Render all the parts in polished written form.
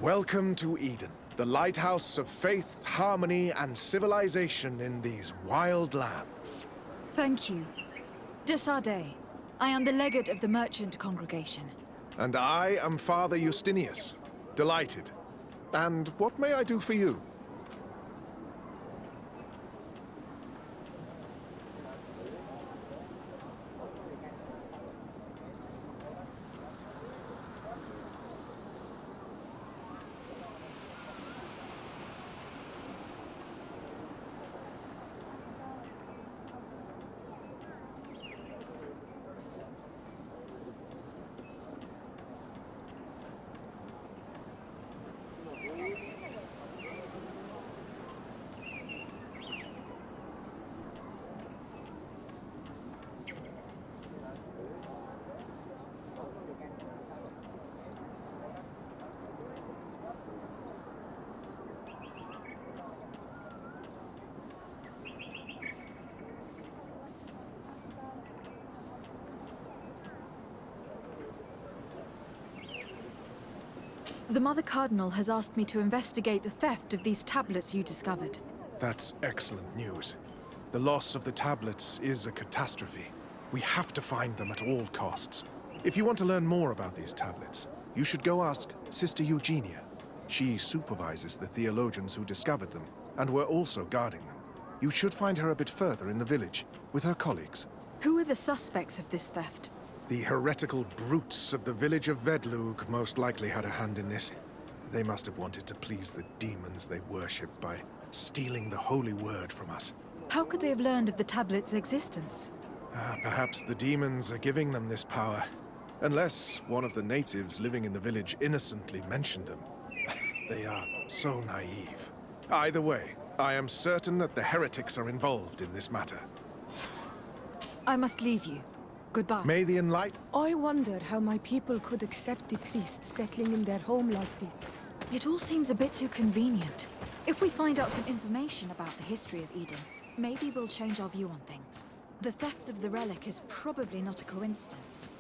Welcome to Eden, the lighthouse of faith, harmony, and civilization in these wild lands. Thank you. Desardet. I am the legate of the merchant congregation. And I am Father Justinius. Delighted. And what may I do for you? The Mother Cardinal has asked me to investigate the theft of these tablets you discovered. That's excellent news. The loss of the tablets is a catastrophe. We have to find them at all costs. If you want to learn more about these tablets, you should go ask Sister Eugenia. She supervises the theologians who discovered them, and were also guarding them. You should find her a bit further in the village, with her colleagues. Who are the suspects of this theft? The heretical brutes of the village of Vedlug most likely had a hand in this. They must have wanted to please the demons they worship by stealing the holy word from us. How could they have learned of the tablet's existence? Perhaps the demons are giving them this power. Unless one of the natives living in the village innocently mentioned them. They are so naive. Either way, I am certain that the heretics are involved in this matter. I must leave you. Goodbye. May the enlight... I wondered how my people could accept the priests settling in their home like this. It all seems a bit too convenient. If we find out some information about the history of Eden, maybe we'll change our view on things. The theft of the relic is probably not a coincidence.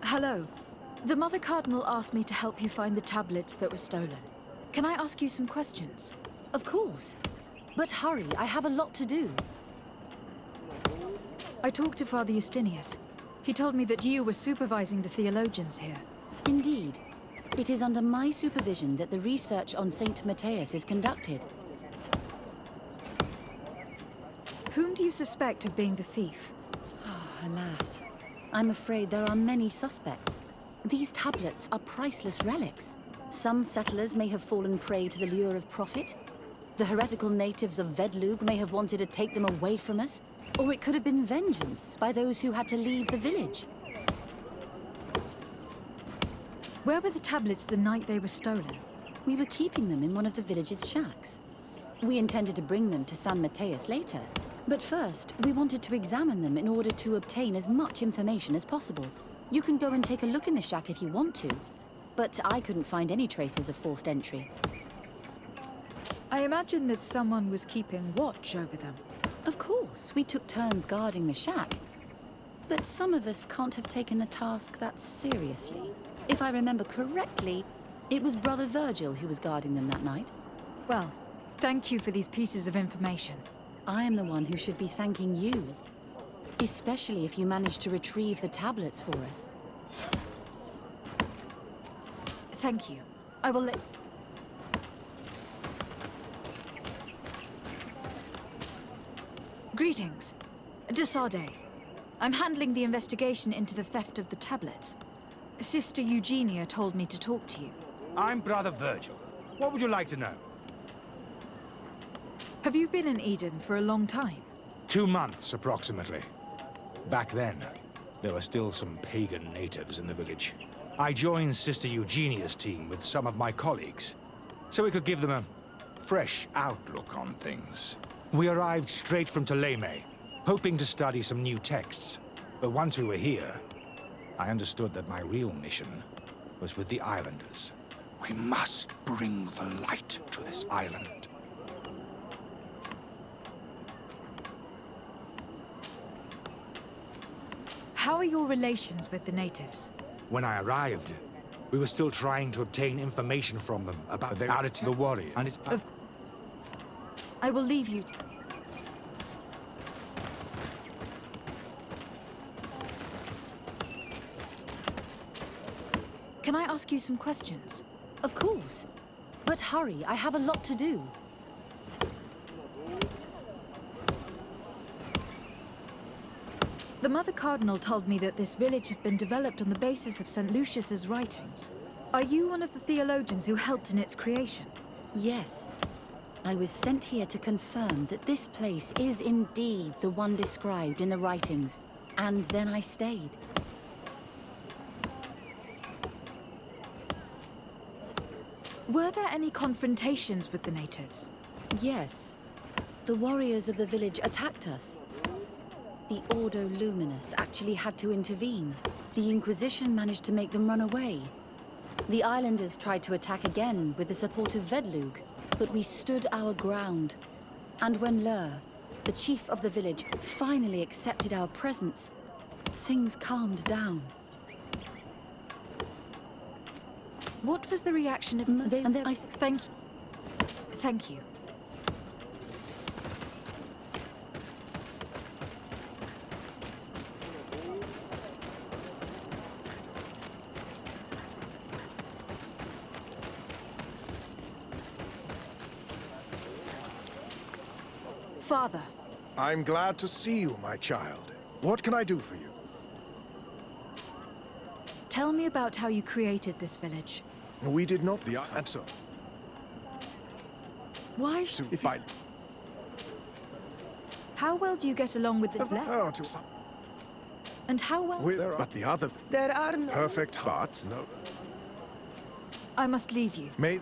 Hello. The Mother Cardinal asked me to help you find the tablets that were stolen. Can I ask you some questions? Of course. But hurry, I have a lot to do. I talked to Father Justinius. He told me that you were supervising the theologians here. Indeed. It is under my supervision that the research on Saint Matthias is conducted. Whom do you suspect of being the thief? Alas. I'm afraid there are many suspects. These tablets are priceless relics. Some settlers may have fallen prey to the lure of profit. The heretical natives of Vedlug may have wanted to take them away from us. Or it could have been vengeance by those who had to leave the village. Where were the tablets the night they were stolen? We were keeping them in one of the village's shacks. We intended to bring them to San Matthias later. But first, we wanted to examine them in order to obtain as much information as possible. You can go and take a look in the shack if you want to. But I couldn't find any traces of forced entry. I imagine that someone was keeping watch over them. Of course, we took turns guarding the shack. But some of us can't have taken the task that seriously. If I remember correctly, it was Brother Virgil who was guarding them that night. Well, thank you for these pieces of information. I am the one who should be thanking you. Especially if you managed to retrieve the tablets for us. Thank you. I will let... Greetings. Desardet. I'm handling the investigation into the theft of the tablets. Sister Eugenia told me to talk to you. I'm Brother Virgil. What would you like to know? Have you been in Eden for a long time? 2 months, approximately. Back then, there were still some pagan natives in the village. I joined Sister Eugenia's team with some of my colleagues, so we could give them a fresh outlook on things. We arrived straight from Ptolemy, hoping to study some new texts. But once we were here, I understood that my real mission was with the islanders. We must bring the light to this island. How are your relations with the natives? When I arrived, we were still trying to obtain information from them about their attitude, the warrior, and I will leave you. Can I ask you some questions? Of course. But hurry, I have a lot to do. The Mother Cardinal told me that this village had been developed on the basis of St. Lucius's writings. Are you one of the theologians who helped in its creation? Yes. I was sent here to confirm that this place is indeed the one described in the writings, and then I stayed. Were there any confrontations with the natives? Yes. The warriors of the village attacked us. The Ordo Luminous actually had to intervene. The Inquisition managed to make them run away. The islanders tried to attack again with the support of Vedlug, but we stood our ground. And when Lur, the chief of the village, finally accepted our presence, things calmed down. What was the reaction of... Thank you. Father. I'm glad to see you, my child. What can I do for you? Tell me about how you created this village. We did not the answer. Why To if I How well do you get along with the And how well... but the other There are no... perfect but no. I must leave you. May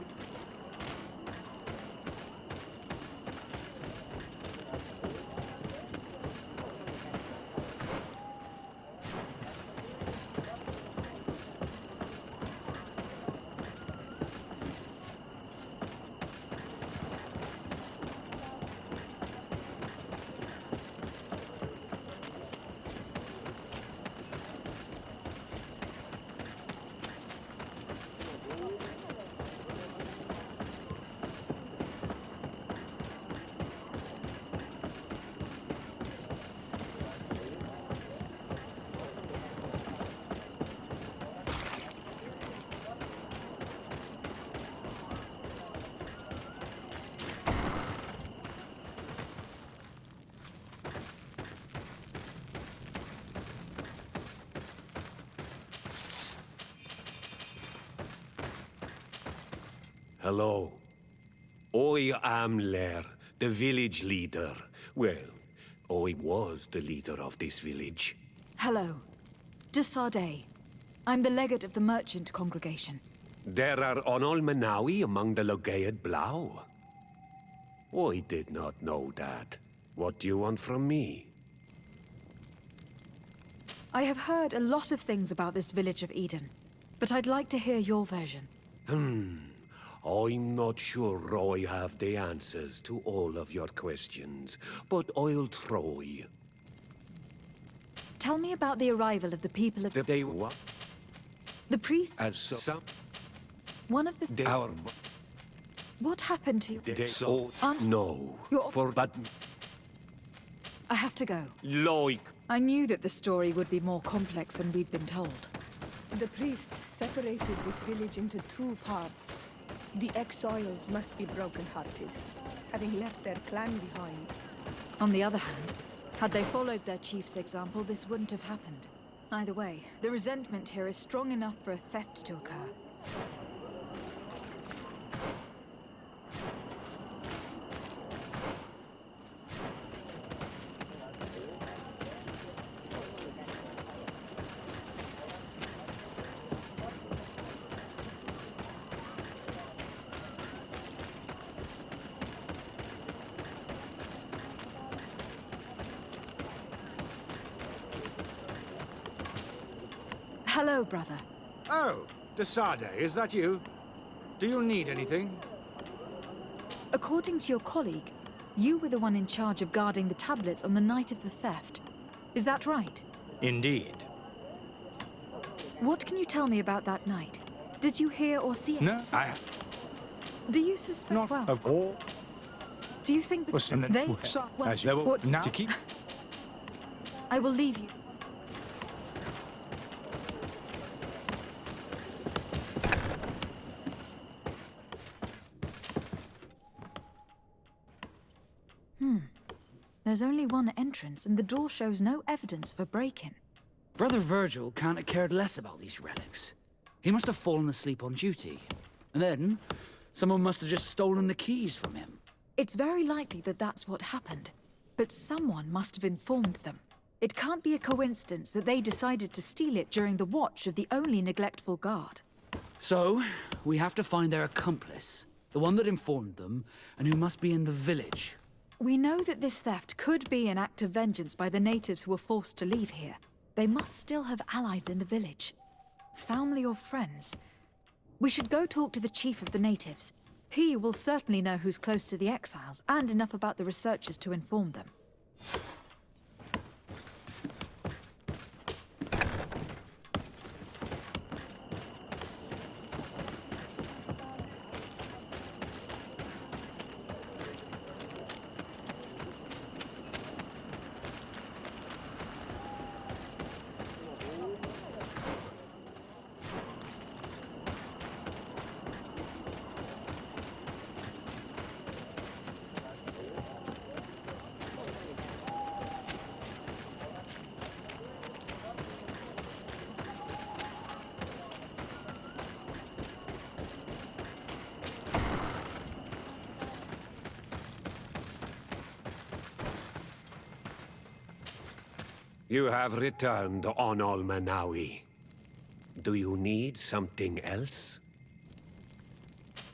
Hello. I am Lair, the village leader. Well, I was the leader of this village. Hello. De Sardet. I'm the legate of the merchant congregation. There are Onol Manawi among the Logead Blau. I did not know that. What do you want from me? I have heard a lot of things about this village of Eden, but I'd like to hear your version. I'm not sure I have the answers to all of your questions, but I'll try. Tell me about the arrival of the people of... They what? The priests? As some... One of the... They are... What happened to you? They so... Aunt- No. You're- For but... I have to go. Like... I knew that the story would be more complex than we'd been told. The priests separated this village into two parts. The exiles must be broken-hearted, having left their clan behind. On the other hand, had they followed their chief's example, this wouldn't have happened. Either way, the resentment here is strong enough for a theft to occur. Hello, brother. Oh, Desade, is that you? Do you need anything? According to your colleague, you were the one in charge of guarding the tablets on the night of the theft. Is that right? Indeed. What can you tell me about that night? Did you hear or see No, anything? I... Do you suspect Not well? of all. Do you think that Listen, they... Well, as you what... now to keep... I will leave you. There's only one entrance, and the door shows no evidence of a break-in. Brother Virgil can't have cared less about these relics. He must have fallen asleep on duty. And then, someone must have just stolen the keys from him. It's very likely that that's what happened. But someone must have informed them. It can't be a coincidence that they decided to steal it during the watch of the only neglectful guard. So, we have to find their accomplice. The one that informed them, and who must be in the village. We know that this theft could be an act of vengeance by the natives who were forced to leave here. They must still have allies in the village. Family or friends. We should go talk to the chief of the natives. He will certainly know who's close to the exiles, and enough about the researchers to inform them. You have returned on Manawi. Do you need something else?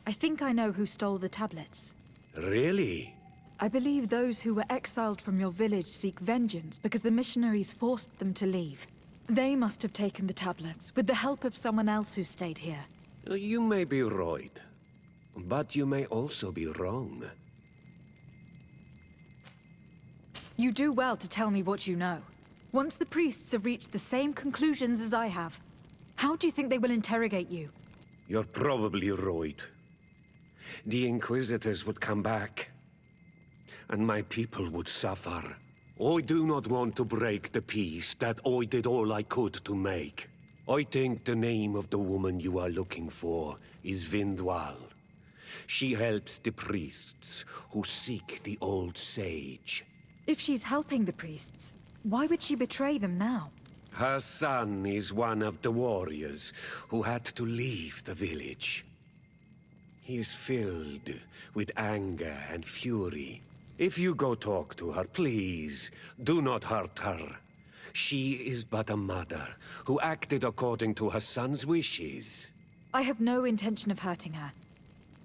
I think I know who stole the tablets. Really? I believe those who were exiled from your village seek vengeance because the missionaries forced them to leave. They must have taken the tablets, with the help of someone else who stayed here. You may be right, but you may also be wrong. You do well to tell me what you know. Once the priests have reached the same conclusions as I have, how do you think they will interrogate you? You're probably right. The Inquisitors would come back, and my people would suffer. I do not want to break the peace that I did all I could to make. I think the name of the woman you are looking for is Vindwal. She helps the priests who seek the old sage. If she's helping the priests, why would she betray them now? Her son is one of the warriors who had to leave the village. He is filled with anger and fury. If you go talk to her, please, do not hurt her. She is but a mother who acted according to her son's wishes. I have no intention of hurting her.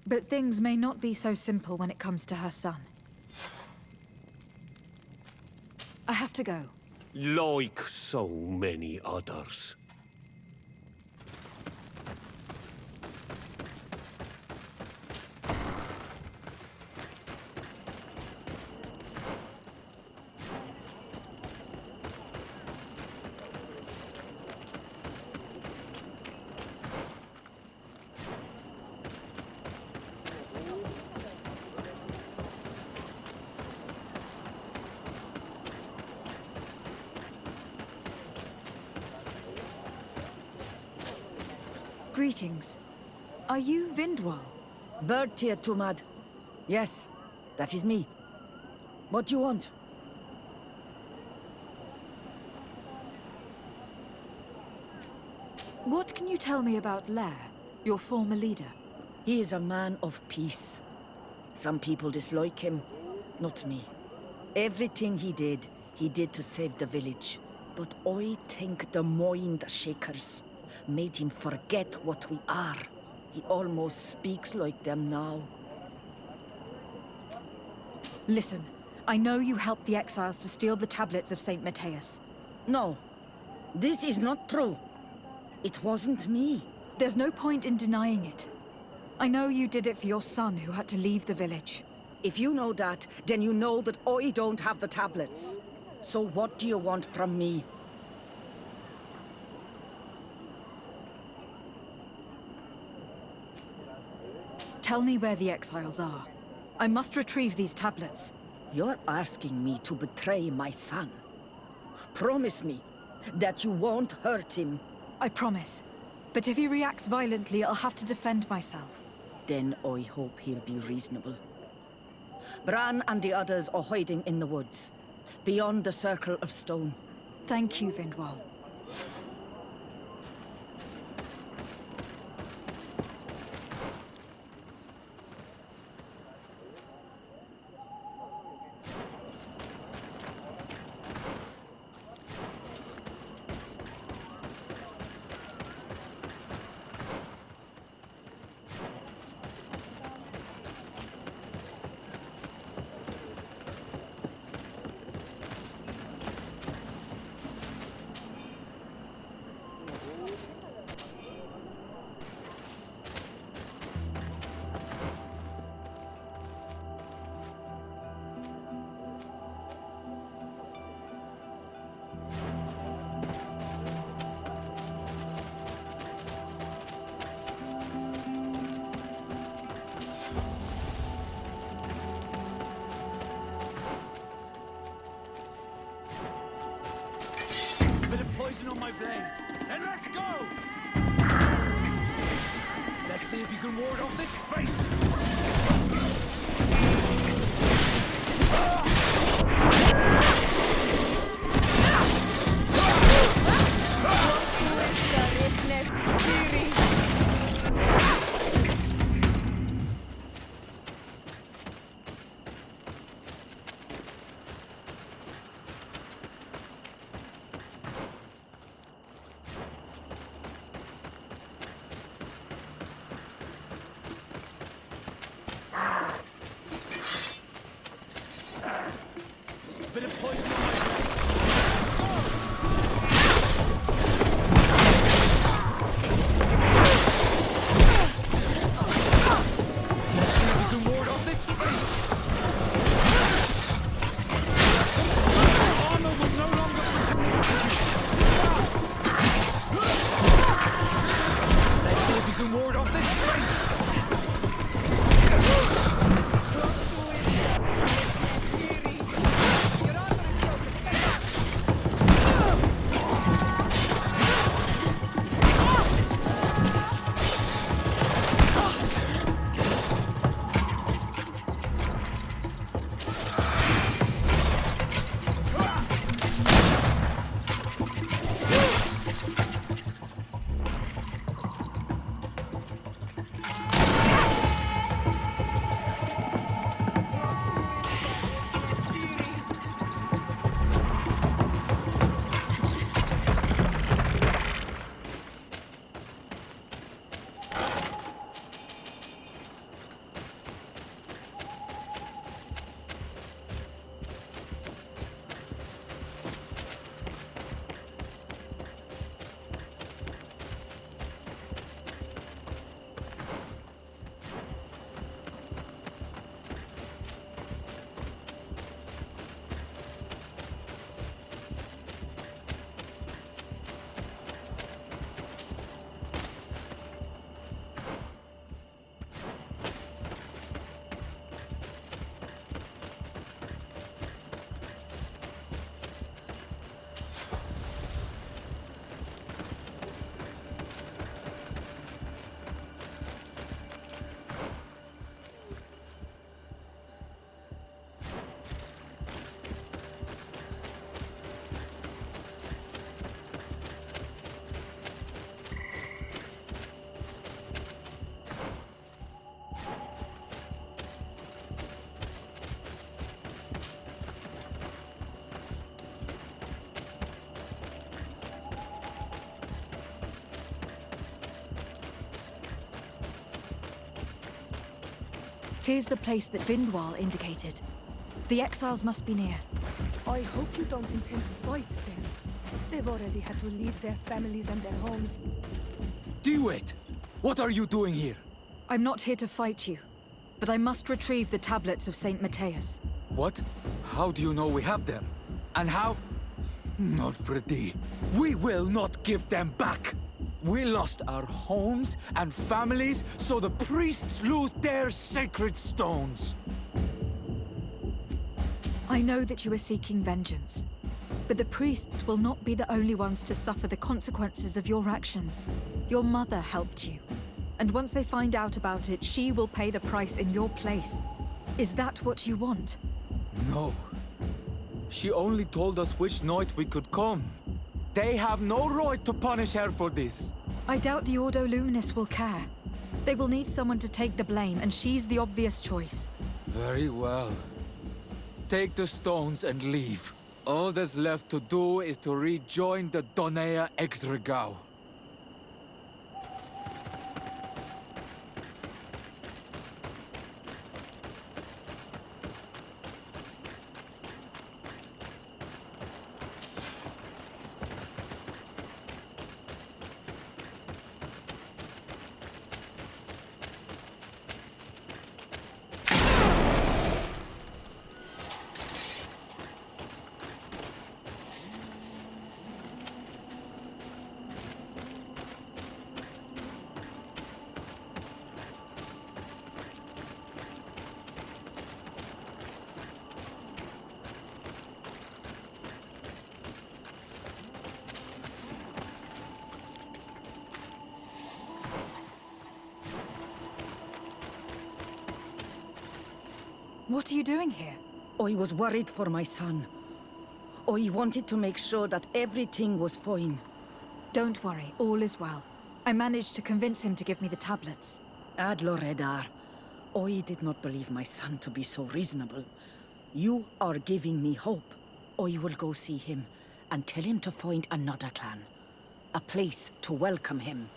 But things may not be so simple when it comes to her son. I have to go. Like so many others. Greetings. Are you Vindwal? Bertia Tumad. Yes, that is me. What do you want? What can you tell me about Lair, your former leader? He is a man of peace. Some people dislike him, not me. Everything he did to save the village. But I think the mind shakers made him forget what we are. He almost speaks like them now. Listen, I know you helped the exiles to steal the tablets of St. Matthias. No, this is not true. It wasn't me. There's no point in denying it. I know you did it for your son who had to leave the village. If you know that, then you know that I don't have the tablets. So what do you want from me? Tell me where the exiles are. I must retrieve these tablets. You're asking me to betray my son. Promise me that you won't hurt him. I promise. But if he reacts violently, I'll have to defend myself. Then I hope he'll be reasonable. Bran and the others are hiding in the woods, beyond the circle of stone. Thank you, Vindwal. Poison on my blade. Then let's go! Let's see if you can ward off this fate! Bit of poison on my blade. Let's see if you can ward off this fate. Armor will no longer protect you. Let's see if you can ward off this fate. Here's the place that Vindwal indicated. The exiles must be near. I hope you don't intend to fight then. They've already had to leave their families and their homes. Wait! What are you doing here? I'm not here to fight you, but I must retrieve the tablets of Saint Matthias. What? How do you know we have them? And how? Not Freddy. We will not give them back! We lost our homes and families, so the priests lose their sacred stones! I know that you are seeking vengeance, but the priests will not be the only ones to suffer the consequences of your actions. Your mother helped you, and once they find out about it, she will pay the price in your place. Is that what you want? No. She only told us which night we could come. They have no right to punish her for this. I doubt the Ordo Luminis will care. They will need someone to take the blame, and she's the obvious choice. Very well. Take the stones and leave. All that's left to do is to rejoin the Donea Exregao. What are you doing here? I was worried for my son. I wanted to make sure that everything was fine. Don't worry, all is well. I managed to convince him to give me the tablets. Ad Loredar, I did not believe my son to be so reasonable. You are giving me hope. I will go see him and tell him to find another clan. A place to welcome him.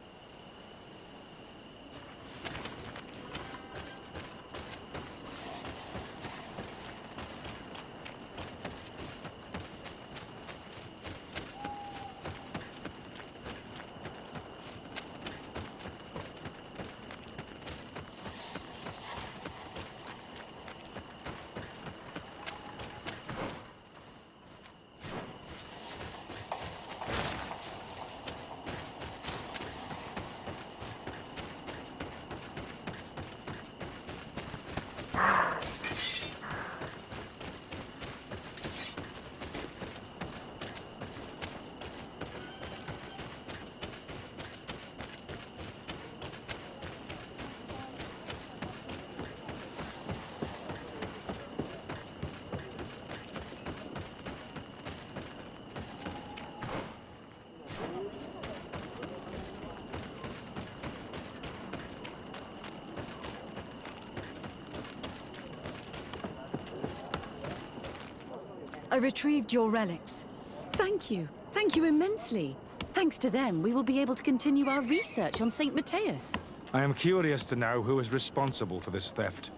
I retrieved your relics. Thank you. Thank you immensely. Thanks to them, we will be able to continue our research on St. Matthias. I am curious to know who is responsible for this theft.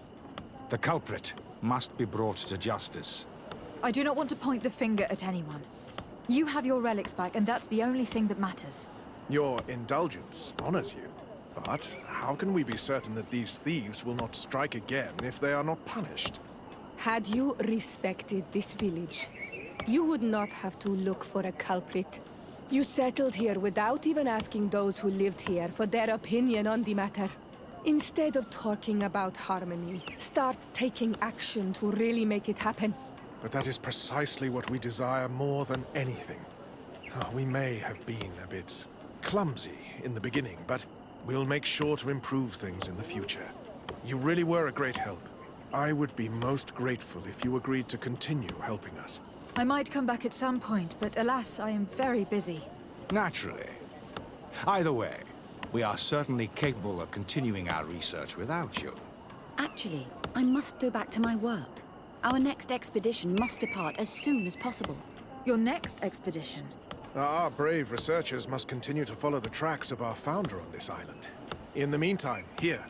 The culprit must be brought to justice. I do not want to point the finger at anyone. You have your relics back, and that's the only thing that matters. Your indulgence honors you. But how can we be certain that these thieves will not strike again if they are not punished? Had you respected this village, you would not have to look for a culprit. You settled here without even asking those who lived here for their opinion on the matter. Instead of talking about harmony, start taking action to really make it happen. But that is precisely what we desire more than anything. We may have been a bit clumsy in the beginning, but we'll make sure to improve things in the future. You really were a great help. I would be most grateful if you agreed to continue helping us. I might come back at some point, but alas, I am very busy. Naturally. Either way, we are certainly capable of continuing our research without you. Actually, I must go back to my work. Our next expedition must depart as soon as possible. Your next expedition? Our brave researchers must continue to follow the tracks of our founder on this island. In the meantime, here,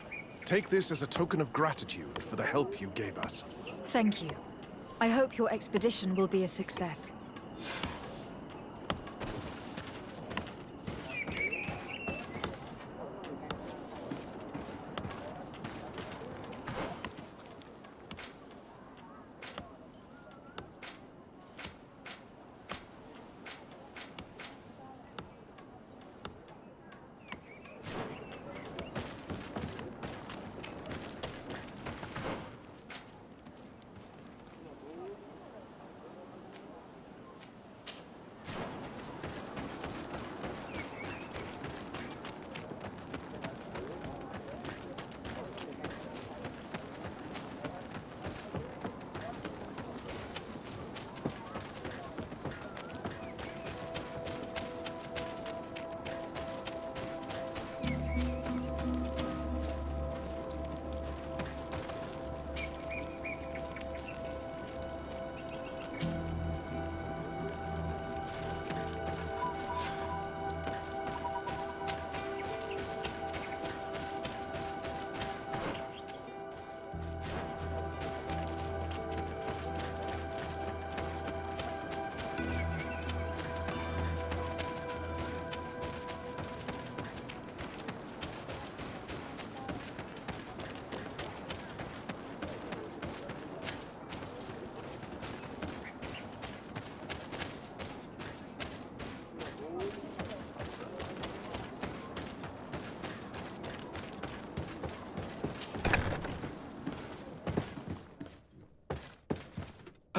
take this as a token of gratitude for the help you gave us. Thank you. I hope your expedition will be a success.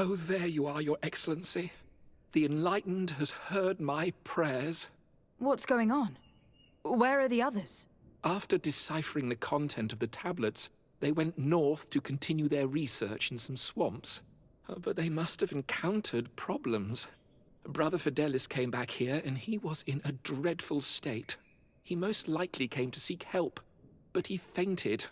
Oh, there you are, Your Excellency. The Enlightened has heard my prayers. What's going on? Where are the others? After deciphering the content of the tablets, they went north to continue their research in some swamps. But they must have encountered problems. Brother Fidelis came back here, and he was in a dreadful state. He most likely came to seek help, but he fainted.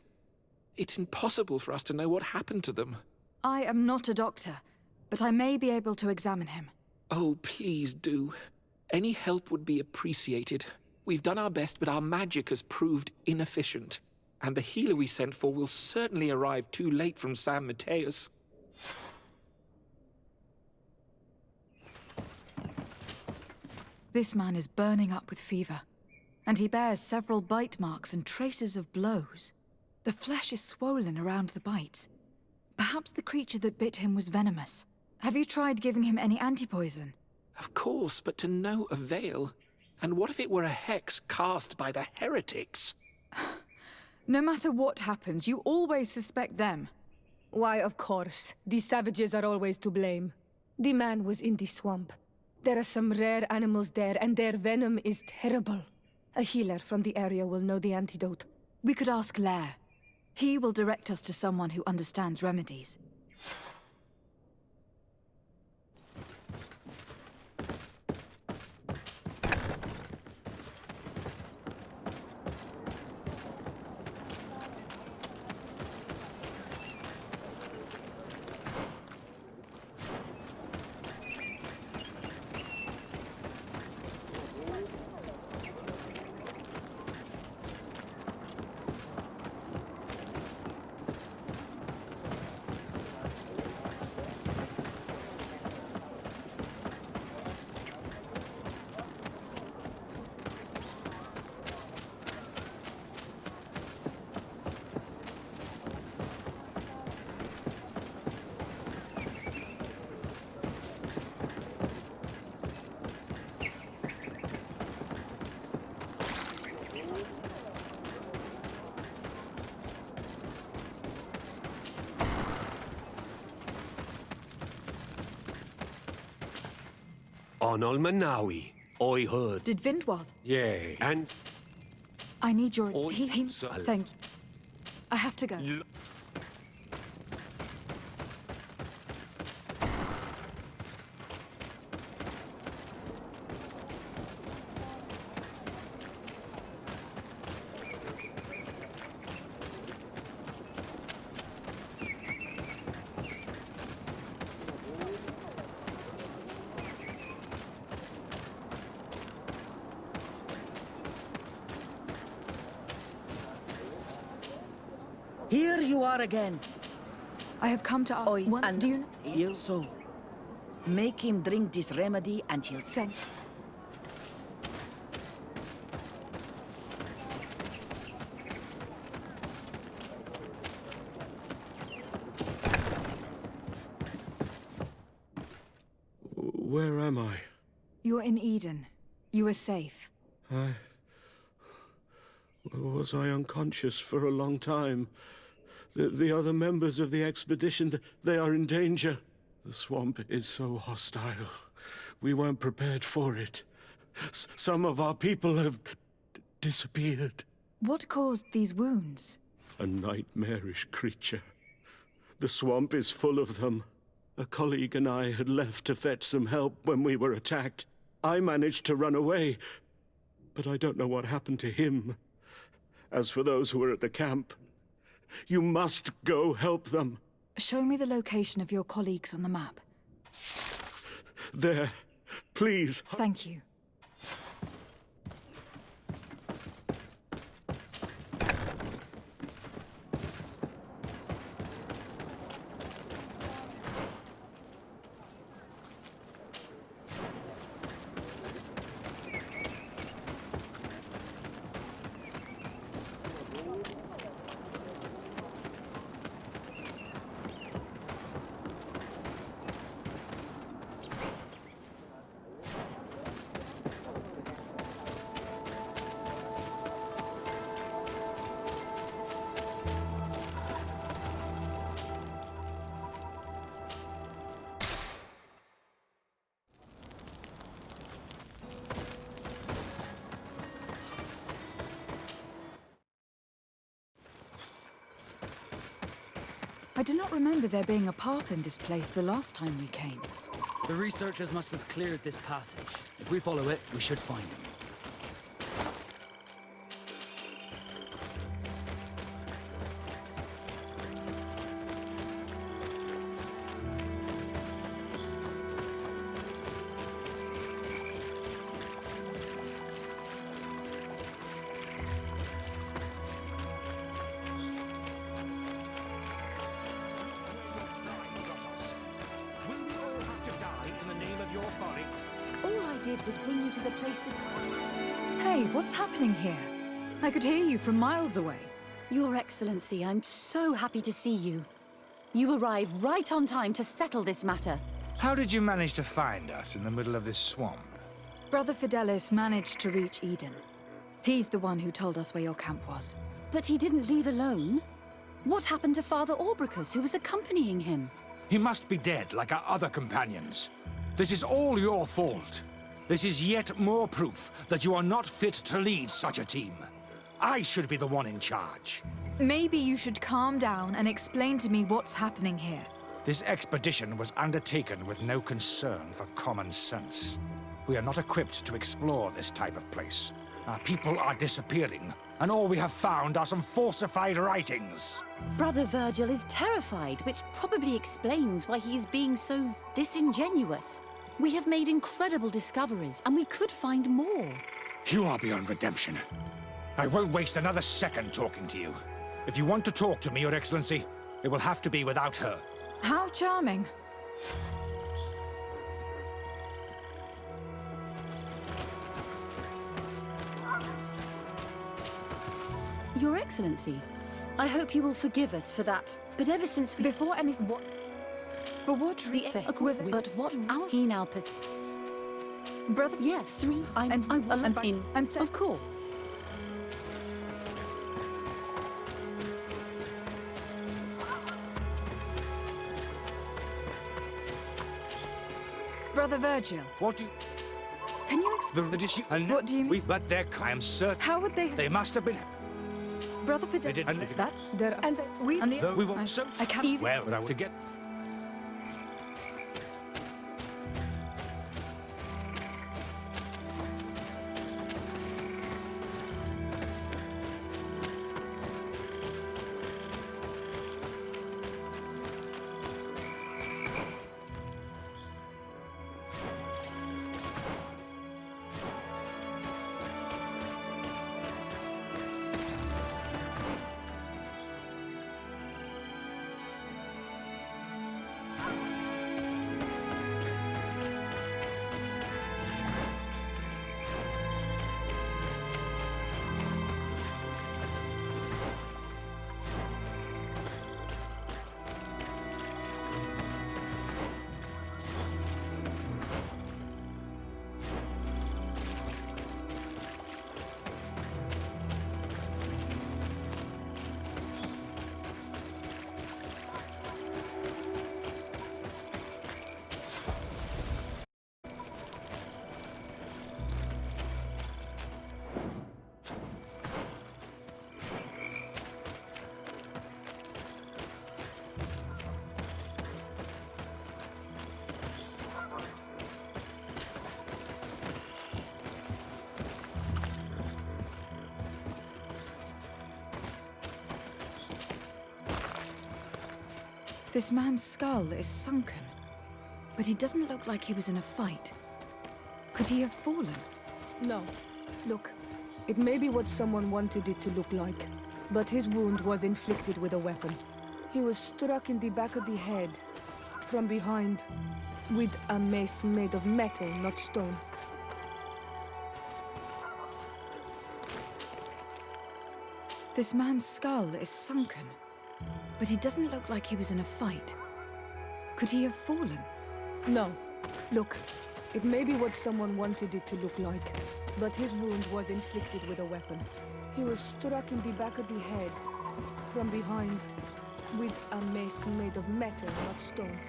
It's impossible for us to know what happened to them. I am not a doctor, but I may be able to examine him. Oh, please do. Any help would be appreciated. We've done our best, but our magic has proved inefficient. And the healer we sent for will certainly arrive too late from San Mateus. This man is burning up with fever, and he bears several bite marks and traces of blows. The flesh is swollen around the bites. Perhaps the creature that bit him was venomous. Have you tried giving him any antipoison? Of course, but to no avail. And what if it were a hex cast by the heretics? No matter what happens, you always suspect them. Why, of course. These savages are always to blame. The man was in the swamp. There are some rare animals there, and their venom is terrible. A healer from the area will know the antidote. We could ask Lair. He will direct us to someone who understands remedies. On Olmanawi, I heard. Did Vindwald? Yeah, and I need your... Oi, He... so- Thank you. I have to go. Here you are again. I have come to ask... Oi, and do you... heal so. Make him drink this remedy and he'll Thank... Where am I? You're in Eden. You are safe. Was I unconscious for a long time? The other members of the expedition, they are in danger. The swamp is so hostile. We weren't prepared for it. Some of our people have disappeared. What caused these wounds? A nightmarish creature. The swamp is full of them. A colleague and I had left to fetch some help when we were attacked. I managed to run away, but I don't know what happened to him. As for those who are at the camp, you must go help them. Show me the location of your colleagues on the map. There, please. Thank you. I do not remember there being a path in this place the last time we came. The researchers must have cleared this passage. If we follow it, we should find him. All I did was bring you to the place of... Hey, what's happening here? I could hear you from miles away. Your Excellency, I'm so happy to see you. You arrived right on time to settle this matter. How did you manage to find us in the middle of this swamp? Brother Fidelis managed to reach Eden. He's the one who told us where your camp was. But he didn't leave alone. What happened to Father Orbricus, who was accompanying him? He must be dead, like our other companions. This is all your fault. This is yet more proof that you are not fit to lead such a team. I should be the one in charge. Maybe you should calm down and explain to me what's happening here. This expedition was undertaken with no concern for common sense. We are not equipped to explore this type of place. Our people are disappearing, and all we have found are some falsified writings. Brother Virgil is terrified, which probably explains why he is being so disingenuous. We have made incredible discoveries, and we could find more. You are beyond redemption. I won't waste another second talking to you. If you want to talk to me, Your Excellency, it will have to be without her. How charming. Your Excellency, I hope you will forgive us for that. But ever since we... Before anything... For what The reason? but what our he now Brother... Yeah, 3. Of course. Brother Virgil, What do you... can you explain... What do you mean? We've let their... I am certain... How would they... They must have been... Brother They Fidelis... didn't... That's... There... And we... And the... We won't... So... I can't even... Well, but I want to get... This man's skull is sunken, but he doesn't look like he was in a fight. Could he have fallen? No. Look, it may be what someone wanted it to look like, but his wound was inflicted with a weapon. He was struck in the back of the head, from behind, with a mace made of metal, not stone. This man's skull is sunken, but he doesn't look like he was in a fight. Could he have fallen? No. Look, it may be what someone wanted it to look like, but his wound was inflicted with a weapon. He was struck in the back of the head, from behind, with a mace made of metal, not stone.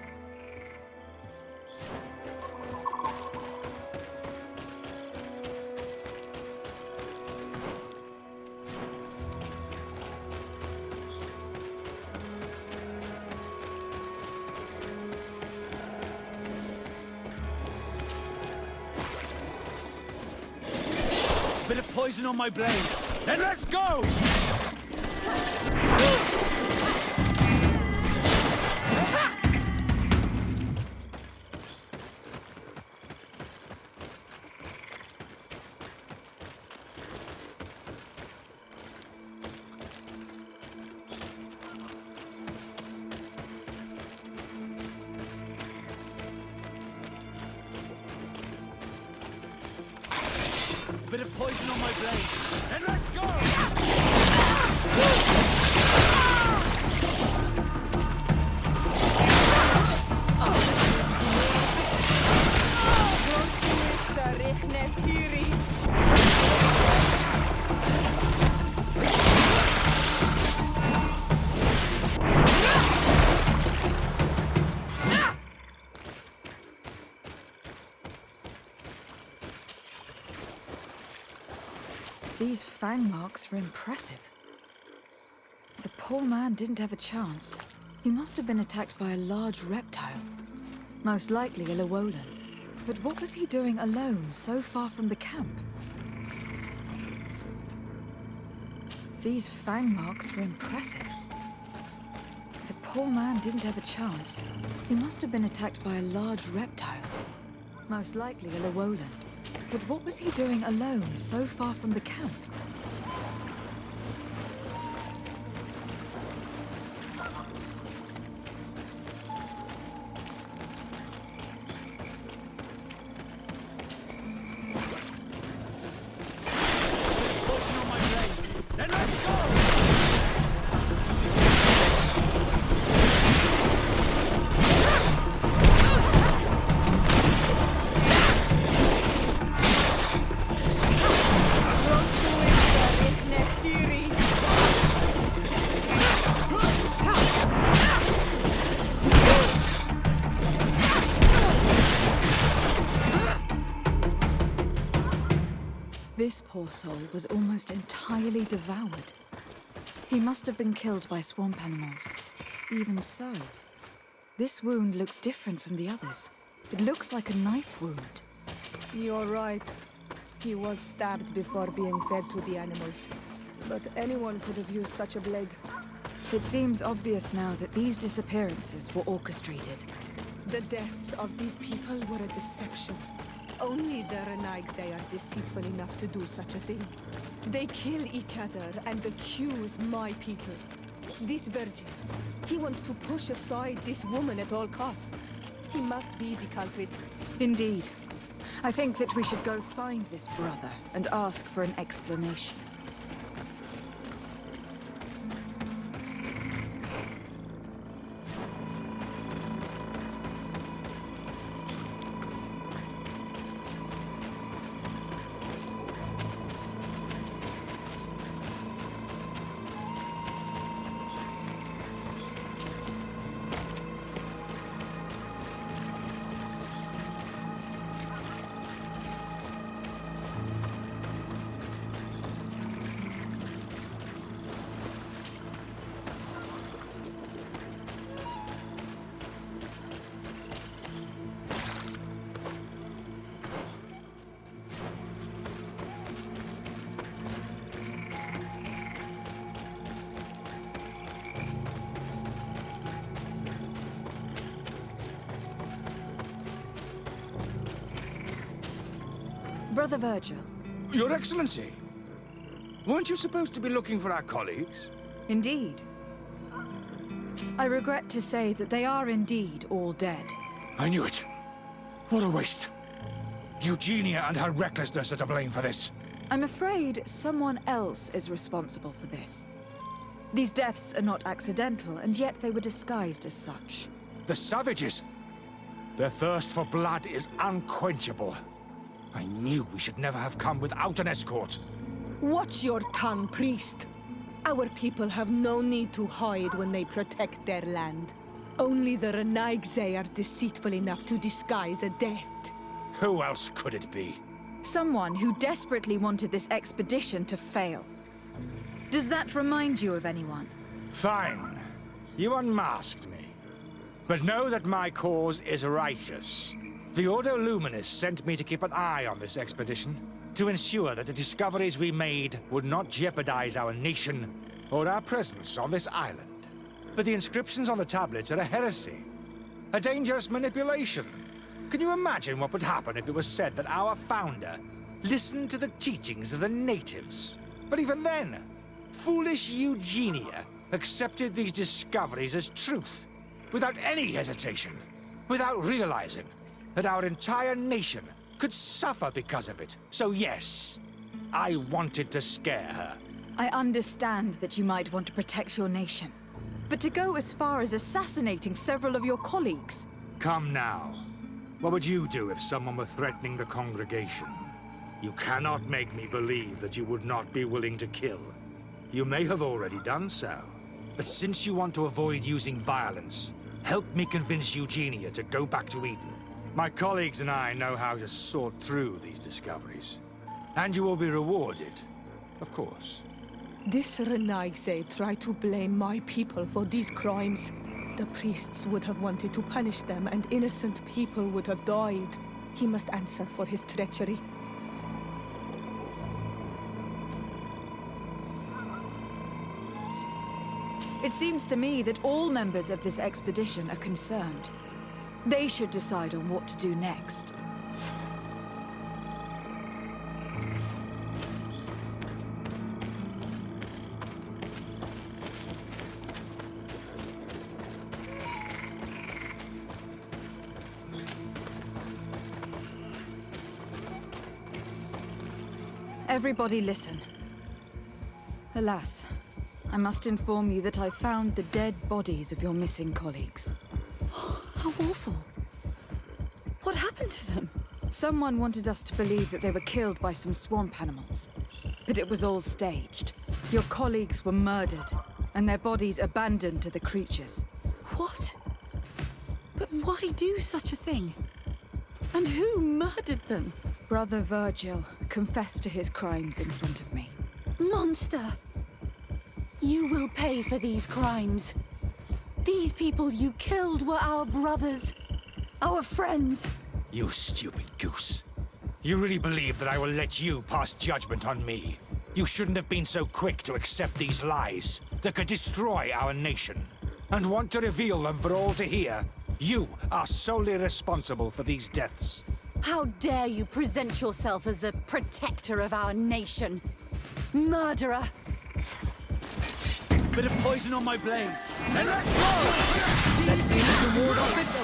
Bit of poison on my blade. Then let's go! Bit of poison on my blade. Then let's go! These fang marks are impressive. The poor man didn't have a chance. He must have been attacked by a large reptile. Most likely a Llewellyn. But what was he doing alone so far from the camp? These fang marks are impressive. The poor man didn't have a chance. He must have been attacked by a large reptile. Most likely a Llewellyn. But what was he doing alone so far from the camp? This poor soul was almost entirely devoured. He must have been killed by swamp animals. Even so, this wound looks different from the others. It looks like a knife wound. You're right. He was stabbed before being fed to the animals. But anyone could have used such a blade. It seems obvious now that these disappearances were orchestrated. The deaths of these people were a deception. Only the Renaigse are deceitful enough to do such a thing. They kill each other and accuse my people. This virgin, he wants to push aside this woman at all cost. He must be the culprit. Indeed. I think that we should go find this brother and ask for an explanation. Brother Virgil. Your Excellency! Weren't you supposed to be looking for our colleagues? Indeed. I regret to say that they are indeed all dead. I knew it. What a waste. Eugenia and her recklessness are to blame for this. I'm afraid someone else is responsible for this. These deaths are not accidental, and yet they were disguised as such. The savages! Their thirst for blood is unquenchable. I knew we should never have come without an escort. Watch your tongue, priest. Our people have no need to hide when they protect their land. Only the Renaigse are deceitful enough to disguise a death. Who else could it be? Someone who desperately wanted this expedition to fail. Does that remind you of anyone? Fine. You unmasked me. But know that my cause is righteous. The Ordo Luminis sent me to keep an eye on this expedition. to ensure that the discoveries we made would not jeopardize our nation or our presence on this island. But the inscriptions on the tablets are a heresy, a dangerous manipulation. Can you imagine what would happen if it was said that our founder listened to the teachings of the natives? But even then, foolish Eugenia accepted these discoveries as truth, without any hesitation, without realizing that our entire nation could suffer because of it. So yes, I wanted to scare her. I understand that you might want to protect your nation, but to go as far as assassinating several of your colleagues... Come now. What would you do if someone were threatening the congregation? You cannot make me believe that you would not be willing to kill. You may have already done so. But since you want to avoid using violence, help me convince Eugenia to go back to Eden. My colleagues and I know how to sort through these discoveries. And you will be rewarded, of course. This Renaigse tried to blame my people for these crimes. The priests would have wanted to punish them, and innocent people would have died. He must answer for his treachery. It seems to me that all members of this expedition are concerned. They should decide on what to do next. Everybody listen. Alas, I must inform you that I found the dead bodies of your missing colleagues. How awful. What happened to them? Someone wanted us to believe that they were killed by some swamp animals. But it was all staged. Your colleagues were murdered, and their bodies abandoned to the creatures. What? But why do such a thing? And who murdered them? Brother Virgil confessed to his crimes in front of me. Monster! You will pay for these crimes. These people you killed were our brothers, our friends. You stupid goose. You really believe that I will let you pass judgment on me? You shouldn't have been so quick to accept these lies that could destroy our nation, and want to reveal them for all to hear. You are solely responsible for these deaths. How dare you present yourself as the protector of our nation? Murderer! Bit of poison on my blade. Then let's go! Let's see if we can ward off this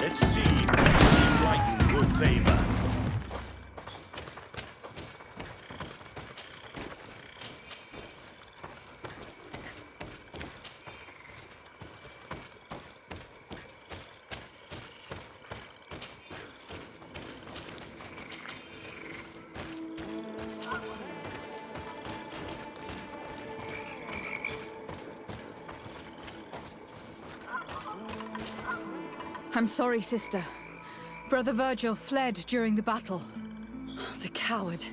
Let's see if lightning will favor. I'm sorry, sister. Brother Virgil fled during the battle. The coward.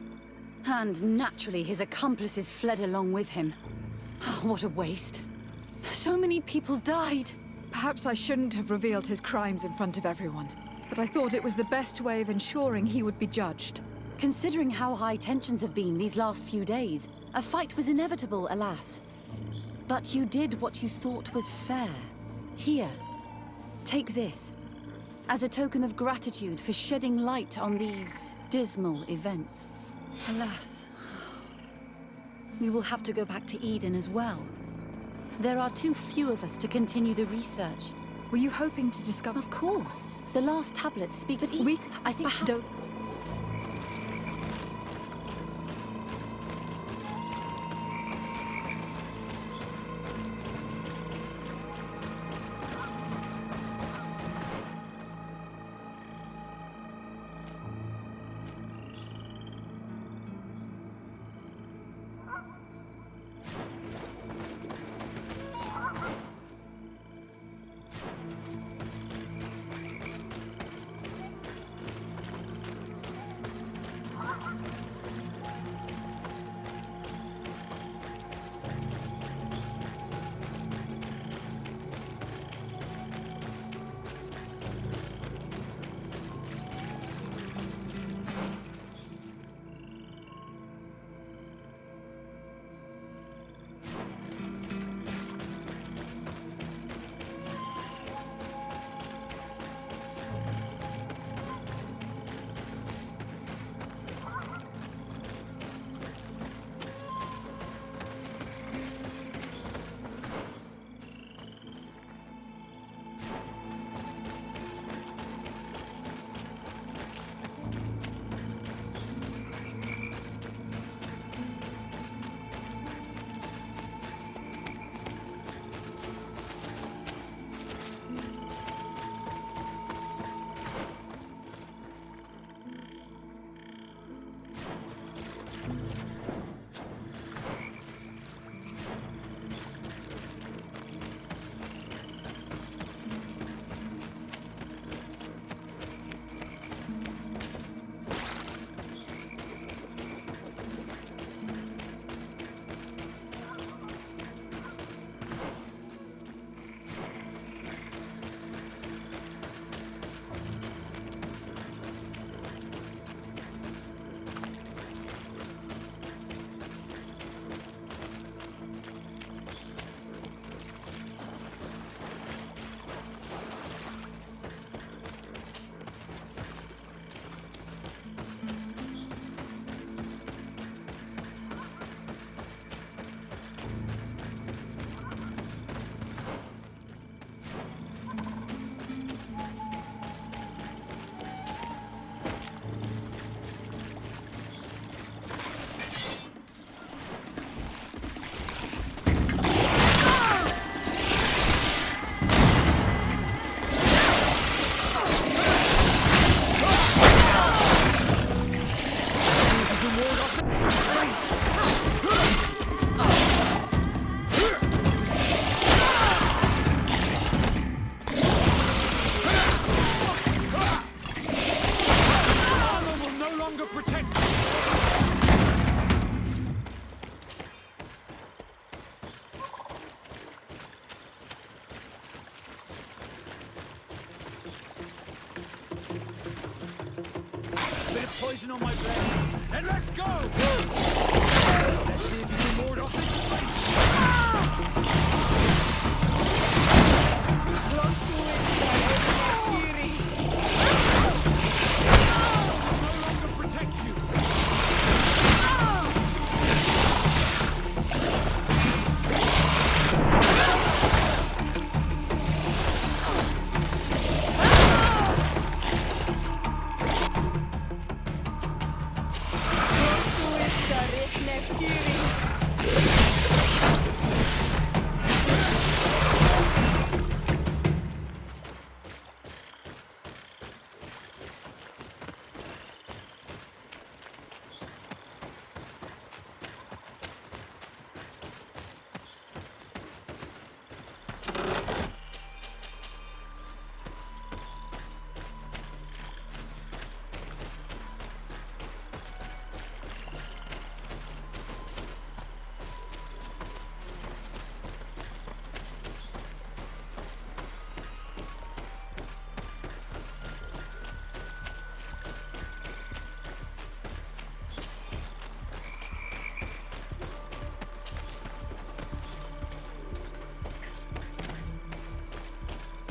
And naturally, his accomplices fled along with him. What a waste. So many people died. Perhaps I shouldn't have revealed his crimes in front of everyone, but I thought it was the best way of ensuring he would be judged. Considering how high tensions have been these last few days, a fight was inevitable, alas. But you did what you thought was fair. Here, take this, as a token of gratitude for shedding light on these dismal events. Alas, we will have to go back to Eden as well. There are too few of us to continue the research. Were you hoping to discover... Of course. The last tablets speak... But I think... Don't... poison on my blade. Then let's go! Let's see if you can ward off this fight. Close to it, sir. Steering. No longer protect you. Close to it, sir. Steering.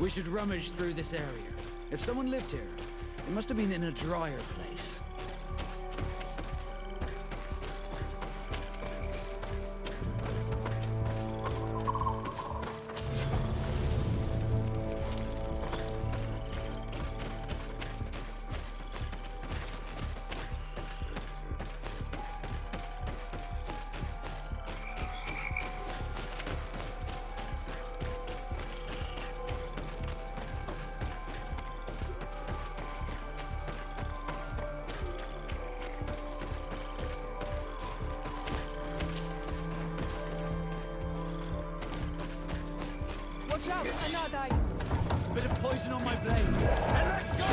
We should rummage through this area. If someone lived here, it must have been in a drier place. Watch out, another. Bit of poison on my blade. And let's go!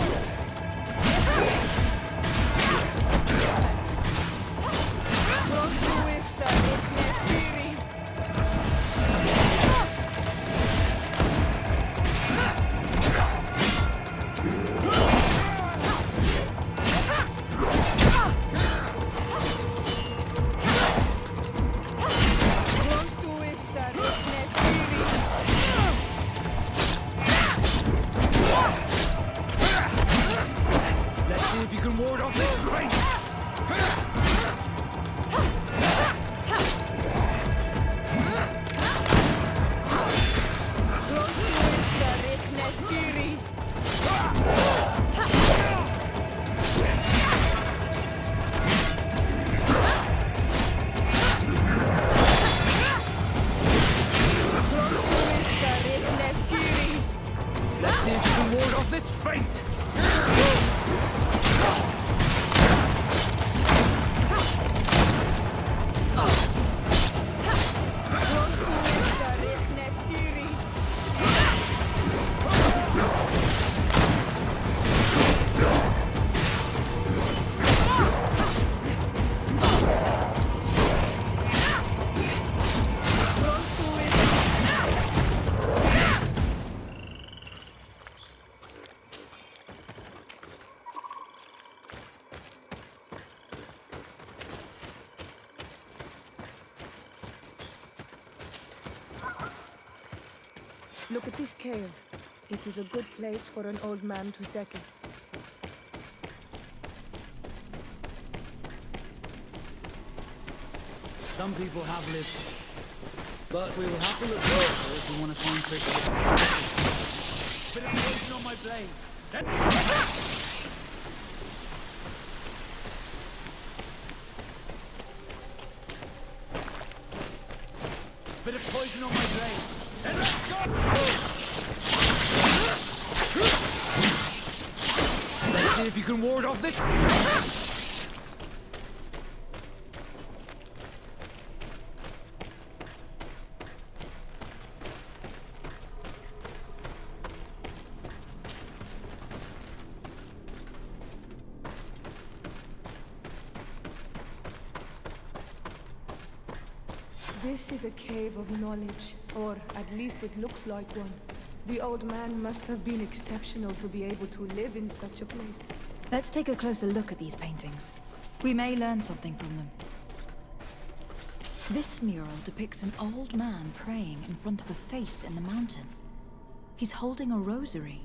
Close to it, sir. Steering. Close to it, sir. Steering. Let's see if you can ward off this fight. Close to it, sir. Steering. Close to it, sir. Steering. Let's see if you can ward off this fight. Close to it, sir. Steering. Close to it. Look at this cave. It is a good place for an old man to settle. Some people have lived here. But we will have to look closer if we want to find Christian. Bit of poison on my blade. Bit of poison on my blade. And let's go! Let's see if you can ward off this. This is a cave of knowledge, or at least it looks like one. The old man must have been exceptional to be able to live in such a place. Let's take a closer look at these paintings. We may learn something from them. This mural depicts an old man praying in front of a face in the mountain. He's holding a rosary.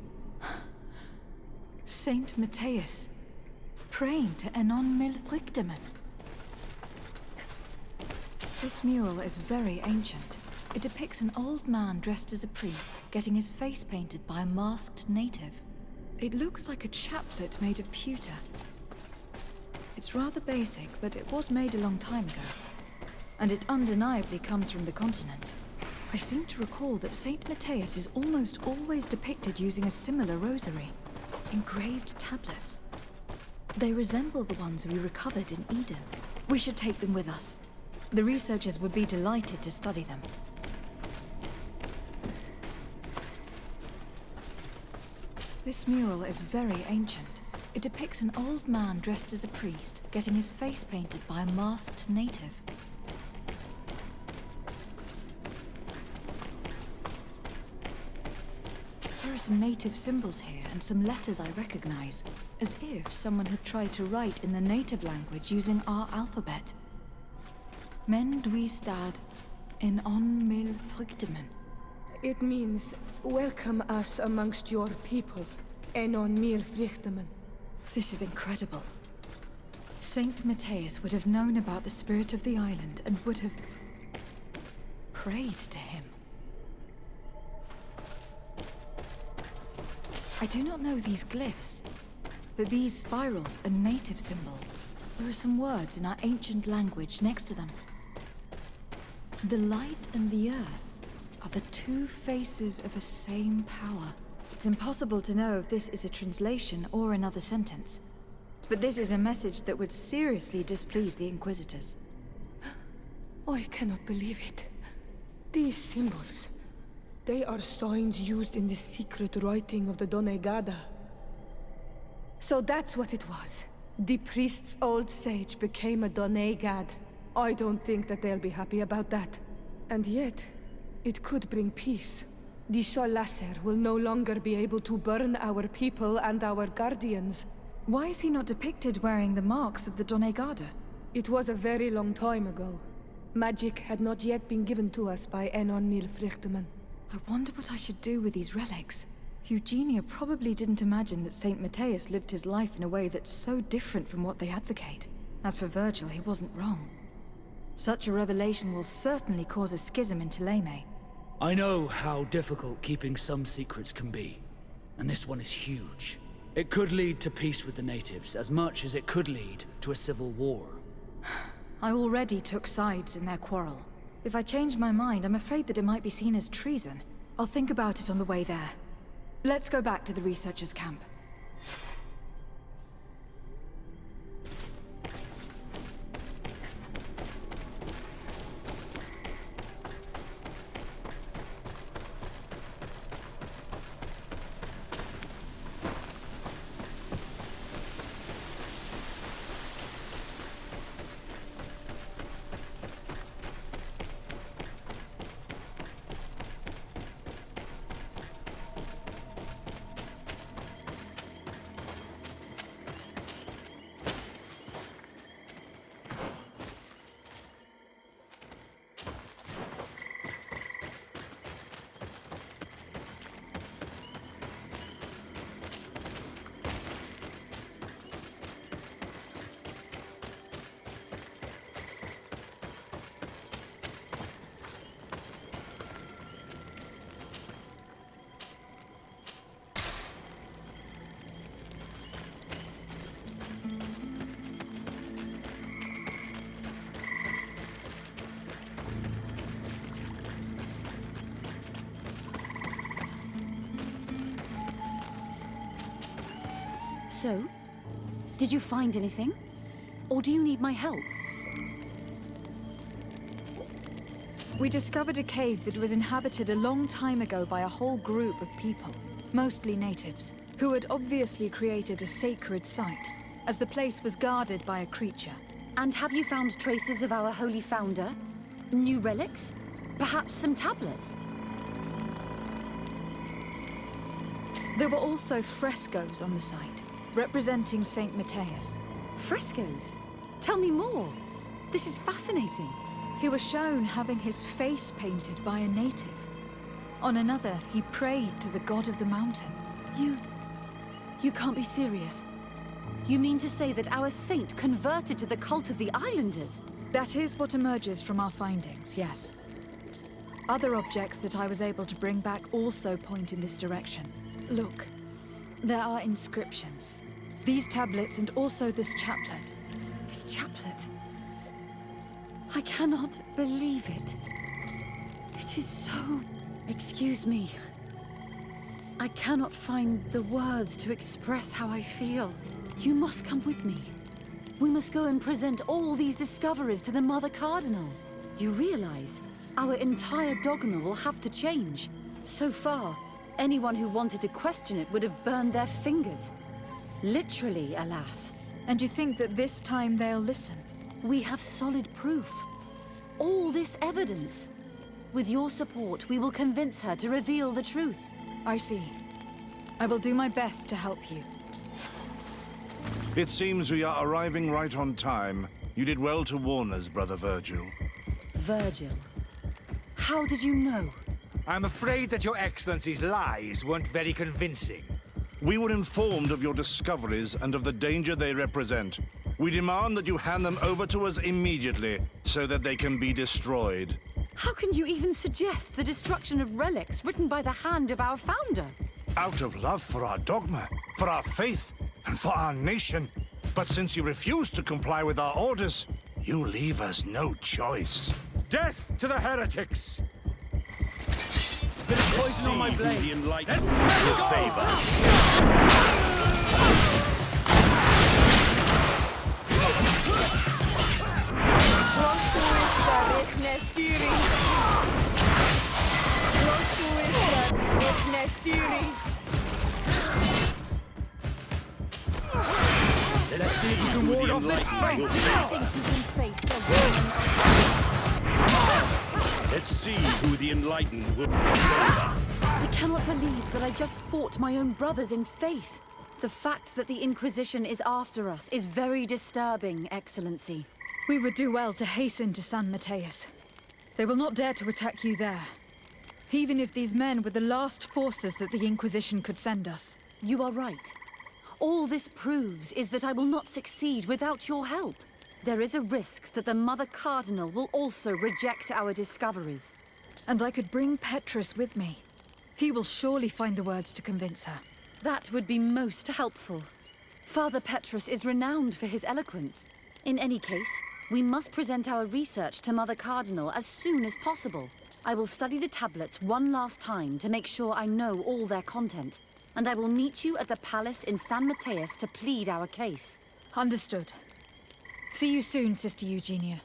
Saint Matthias, praying to Enon Milfrichtemen. This mural is very ancient. It depicts an old man dressed as a priest, getting his face painted by a masked native. It looks like a chaplet made of pewter. It's rather basic, but it was made a long time ago. And it undeniably comes from the continent. I seem to recall that Saint Matthias is almost always depicted using a similar rosary. Engraved tablets. They resemble the ones we recovered in Eden. We should take them with us. The researchers would be delighted to study them. This mural is very ancient. It depicts an old man dressed as a priest, getting his face painted by a masked native. There are some native symbols here and some letters I recognize, as if someone had tried to write in the native language using our alphabet. Men duistad in on mil frichtemen. It means, welcome us amongst your people, Enon mil frichtemen. This is incredible. Saint Matthias would have known about the spirit of the island and would have prayed to him. I do not know these glyphs, but these spirals are native symbols. There are some words in our ancient language next to them. The light and the earth are the two faces of a same power. It's impossible to know if this is a translation or another sentence. But this is a message that would seriously displease the Inquisitors. I cannot believe it. These symbols, they are signs used in the secret writing of the Donegada. So that's what it was. The priest's old sage became a Donegad. I don't think that they'll be happy about that. And yet, it could bring peace. The Solasser will no longer be able to burn our people and our guardians. Why is he not depicted wearing the marks of the Donegada? It was a very long time ago. Magic had not yet been given to us by Enon Milfrichtemen. I wonder what I should do with these relics. Eugenia probably didn't imagine that Saint Matthias lived his life in a way that's so different from what they advocate. As for Virgil, he wasn't wrong. Such a revelation will certainly cause a schism in Thélème. I know how difficult keeping some secrets can be, and this one is huge. It could lead to peace with the natives, as much as it could lead to a civil war. I already took sides in their quarrel. If I change my mind, I'm afraid that it might be seen as treason. I'll think about it on the way there. Let's go back to the researchers' camp. So, did you find anything? Or do you need my help? We discovered a cave that was inhabited a long time ago by a whole group of people, mostly natives, who had obviously created a sacred site, as the place was guarded by a creature. And have you found traces of our holy founder? New relics? Perhaps some tablets? There were also frescoes on the site. representing Saint Matthias. Frescoes? Tell me more. This is fascinating. He was shown having his face painted by a native. On another, he prayed to the god of the mountain. You can't be serious. You mean to say that our saint converted to the cult of the islanders? That is what emerges from our findings, yes. Other objects that I was able to bring back also point in this direction. Look, there are inscriptions. These tablets and also this chaplet. This chaplet? I cannot believe it. It is so... Excuse me. I cannot find the words to express how I feel. You must come with me. We must go and present all these discoveries to the Mother Cardinal. You realize our entire dogma will have to change. So far, anyone who wanted to question it would have burned their fingers. Literally, alas. And you think that this time they'll listen? We have solid proof. All this evidence. With your support, we will convince her to reveal the truth. I see. I will do my best to help you. It seems we are arriving right on time. You did well to warn us, Brother Virgil. Virgil? How did you know? I'm afraid that your Excellency's lies weren't very convincing. We were informed of your discoveries and of the danger they represent. We demand that you hand them over to us immediately, so that they can be destroyed. How can you even suggest the destruction of relics written by the hand of our founder? Out of love for our dogma, for our faith, and for our nation. But since you refuse to comply with our orders, you leave us no choice. Death to the heretics! Bit of poison on my blade. The enlightened will favor. Let's see if you can ward off this fate. I think you can face a woman. Let's see who the enlightened will favor. I cannot believe that I just fought my own brothers in faith. The fact that the Inquisition is after us is very disturbing, Excellency. We would do well to hasten to San Matthias. They will not dare to attack you there. Even if these men were the last forces that the Inquisition could send us. You are right. All this proves is that I will not succeed without your help. There is a risk that the Mother Cardinal will also reject our discoveries. And I could bring Petrus with me. He will surely find the words to convince her. That would be most helpful. Father Petrus is renowned for his eloquence. In any case, we must present our research to Mother Cardinal as soon as possible. I will study the tablets one last time to make sure I know all their content. And I will meet you at the palace in San Matthias to plead our case. Understood. See you soon, Sister Eugenia.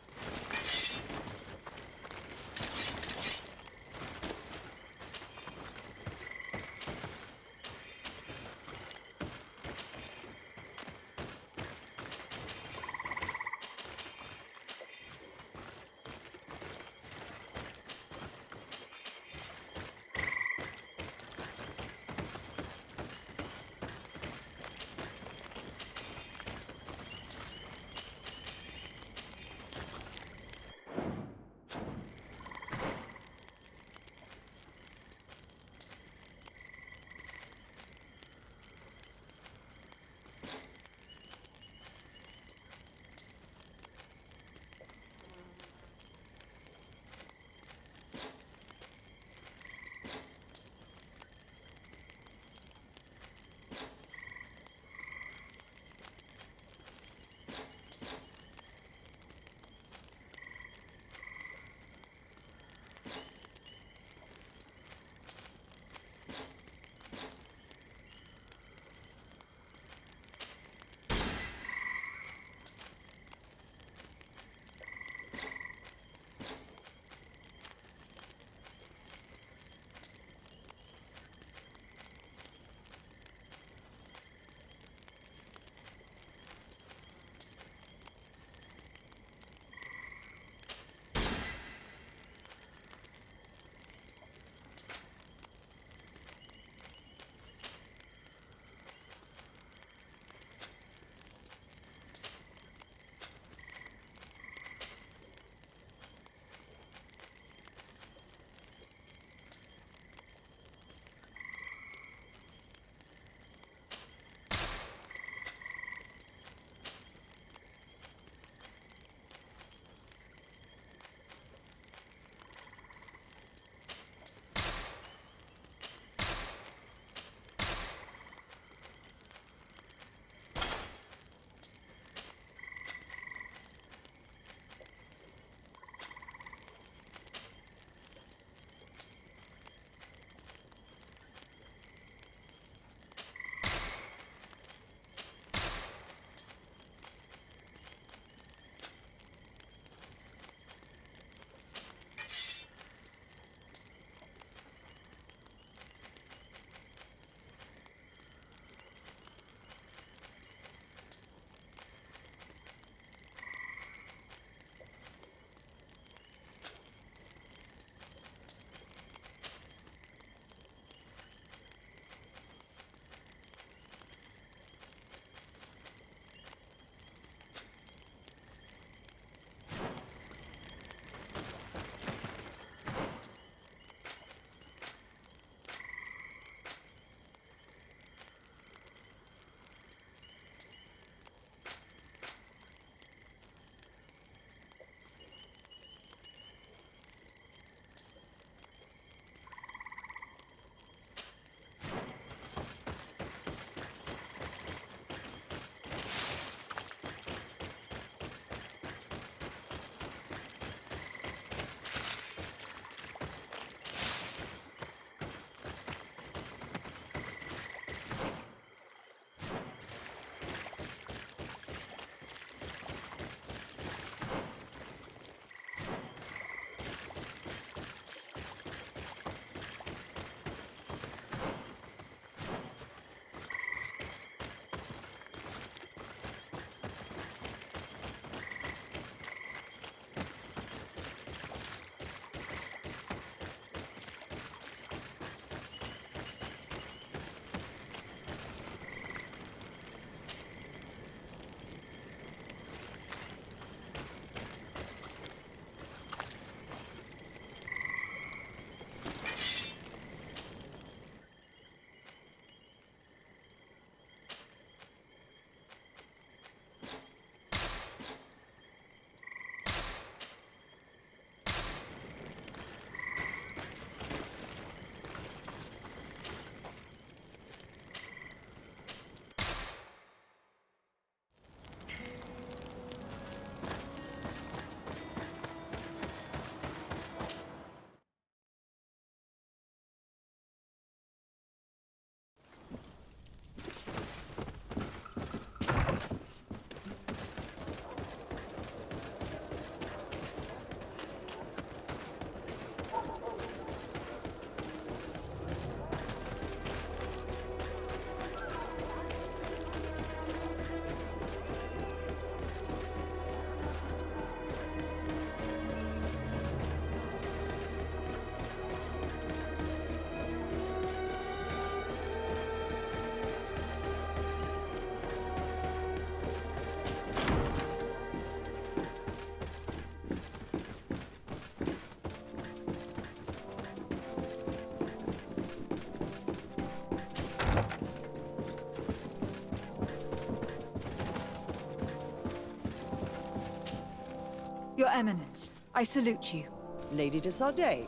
Eminence, I salute you. Lady de Sardet,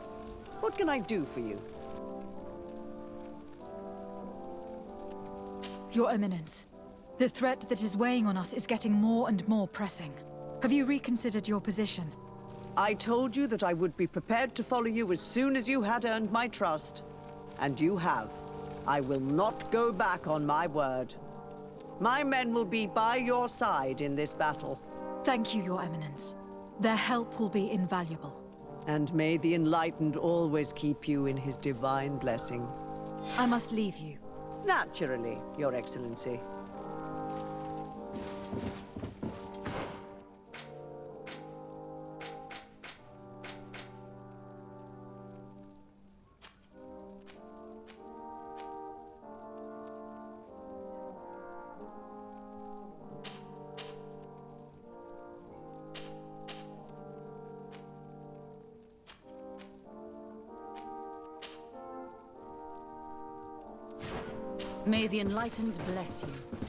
what can I do for you? Your Eminence, the threat that is weighing on us is getting more and more pressing. Have you reconsidered your position? I told you that I would be prepared to follow you as soon as you had earned my trust. And you have. I will not go back on my word. My men will be by your side in this battle. Thank you, Your Eminence. Their help will be invaluable. And may the Enlightened always keep you in his divine blessing. I must leave you. Naturally, Your Excellency. May the Enlightened bless you.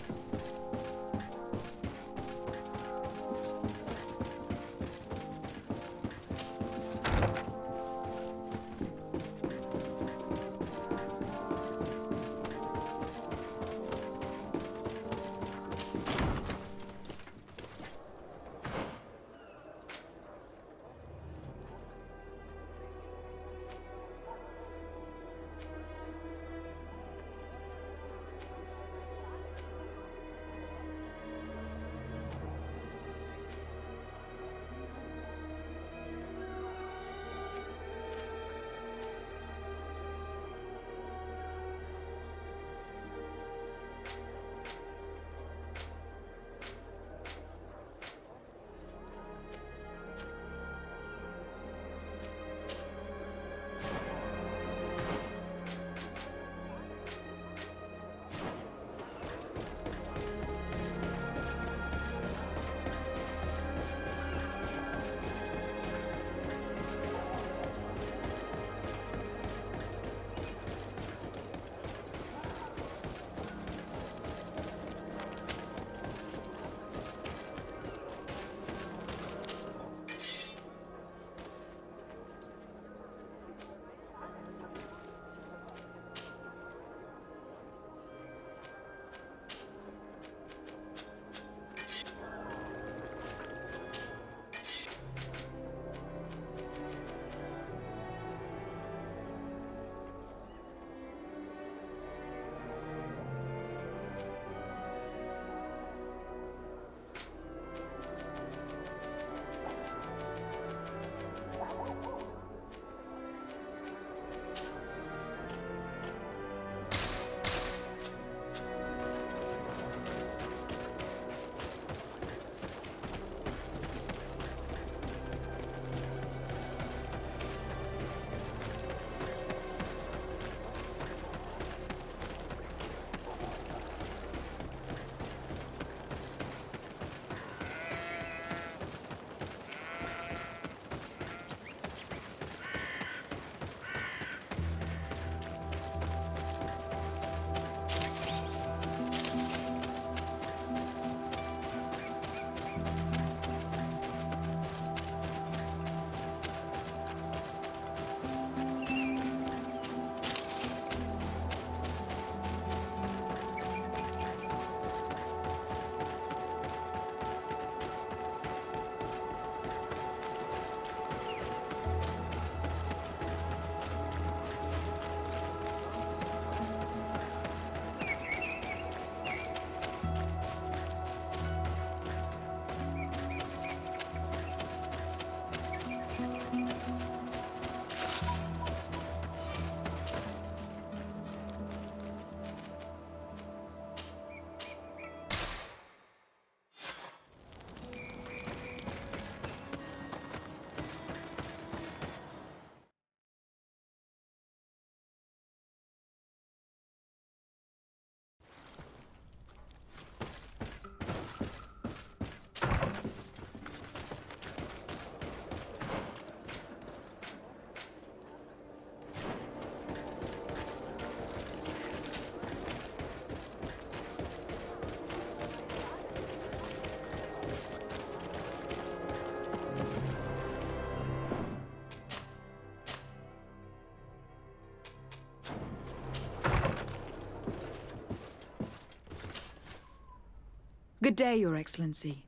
Good day, Your Excellency.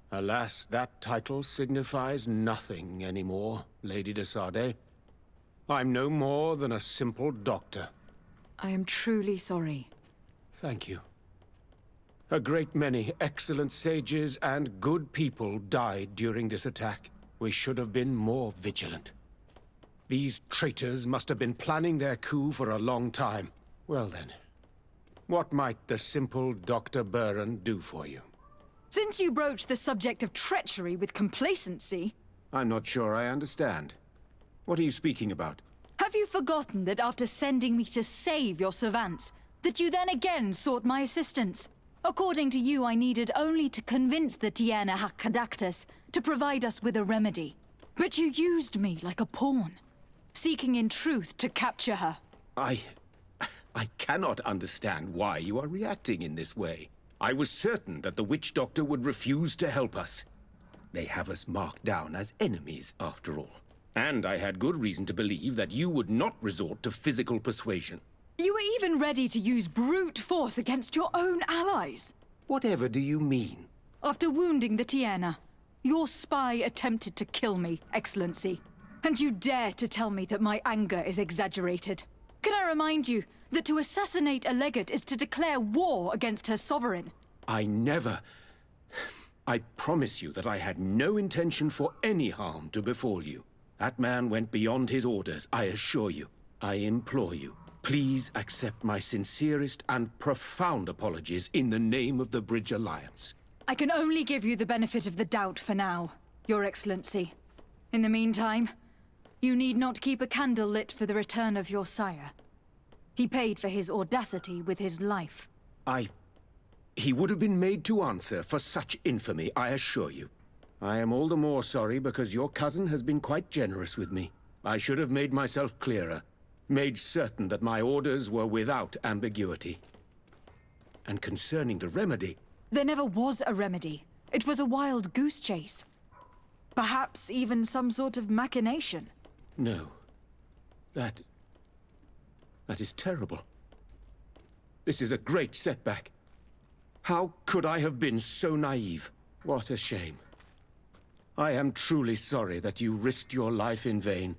Alas, that title signifies nothing anymore, Lady de Sardet. I'm no more than a simple doctor. I am truly sorry. Thank you. A great many excellent sages and good people died during this attack. We should have been more vigilant. These traitors must have been planning their coup for a long time. Well then, what might the simple Dr. Buren do for you? Since you broach the subject of treachery with complacency... I'm not sure I understand. What are you speaking about? Have you forgotten that after sending me to save your servants, that you then again sought my assistance? According to you, I needed only to convince the Tiana Hakkadactus to provide us with a remedy. But you used me like a pawn, seeking in truth to capture her. I cannot understand why you are reacting in this way. I was certain that the witch doctor would refuse to help us. They have us marked down as enemies, after all. And I had good reason to believe that you would not resort to physical persuasion. You were even ready to use brute force against your own allies. Whatever do you mean? After wounding the Tiana, your spy attempted to kill me, Excellency. And you dare to tell me that my anger is exaggerated. Can I remind you that to assassinate a legate is to declare war against her sovereign? I never... I promise you that I had no intention for any harm to befall you. That man went beyond his orders, I assure you. I implore you, please accept my sincerest and profound apologies in the name of the Bridge Alliance. I can only give you the benefit of the doubt for now, Your Excellency. In the meantime, you need not keep a candle lit for the return of your sire. He paid for his audacity with his life. He would have been made to answer for such infamy, I assure you. I am all the more sorry because your cousin has been quite generous with me. I should have made myself clearer, made certain that my orders were without ambiguity. And concerning the remedy... There never was a remedy. It was a wild goose chase. Perhaps even some sort of machination. No. That is terrible. This is a great setback. How could I have been so naive? What a shame. I am truly sorry that you risked your life in vain.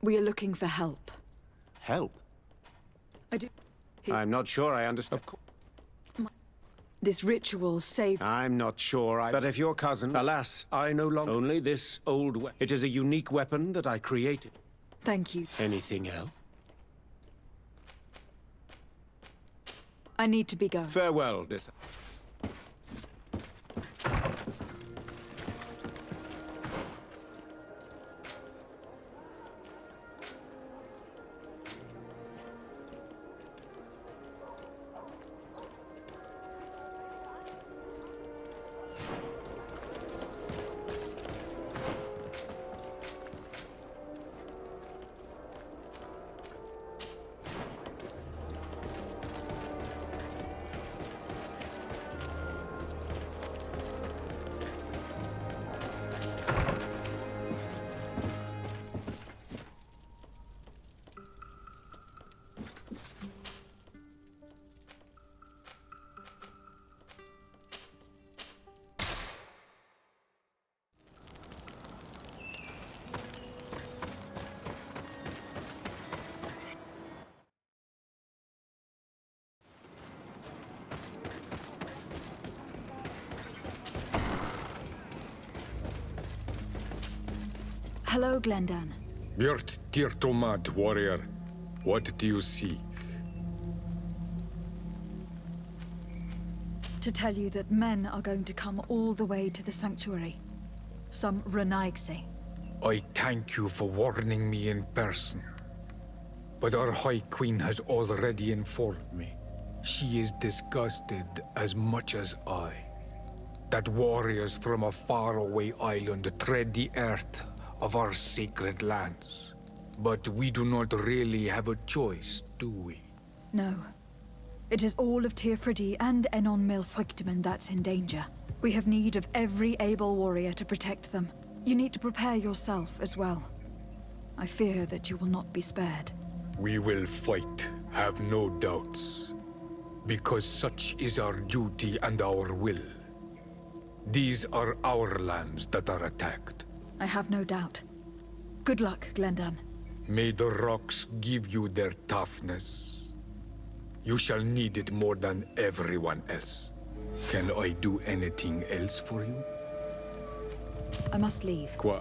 We are looking for help. Help? I do... I'm not sure I understand. Of course. This ritual saved... I'm not sure But if your cousin... Alas, I no longer... Only this old weapon. It is a unique weapon that I created. Thank you. Anything else? I need to be going. Farewell, Dissa. Hello, Glendan. Björt Tirtomad, warrior. What do you seek? To tell you that men are going to come all the way to the sanctuary. Some Renaigse. I thank you for warning me in person. But our High Queen has already informed me. She is disgusted as much as I. That warriors from a faraway island tread the earth of our sacred lands. But we do not really have a choice, do we? No. It is all of Tirfridi and Enon Milfrictiman that's in danger. We have need of every able warrior to protect them. You need to prepare yourself as well. I fear that you will not be spared. We will fight, have no doubts. Because such is our duty and our will. These are our lands that are attacked. I have no doubt. Good luck, Glendan. May the rocks give you their toughness. You shall need it more than everyone else. Can I do anything else for you? I must leave. Quoi?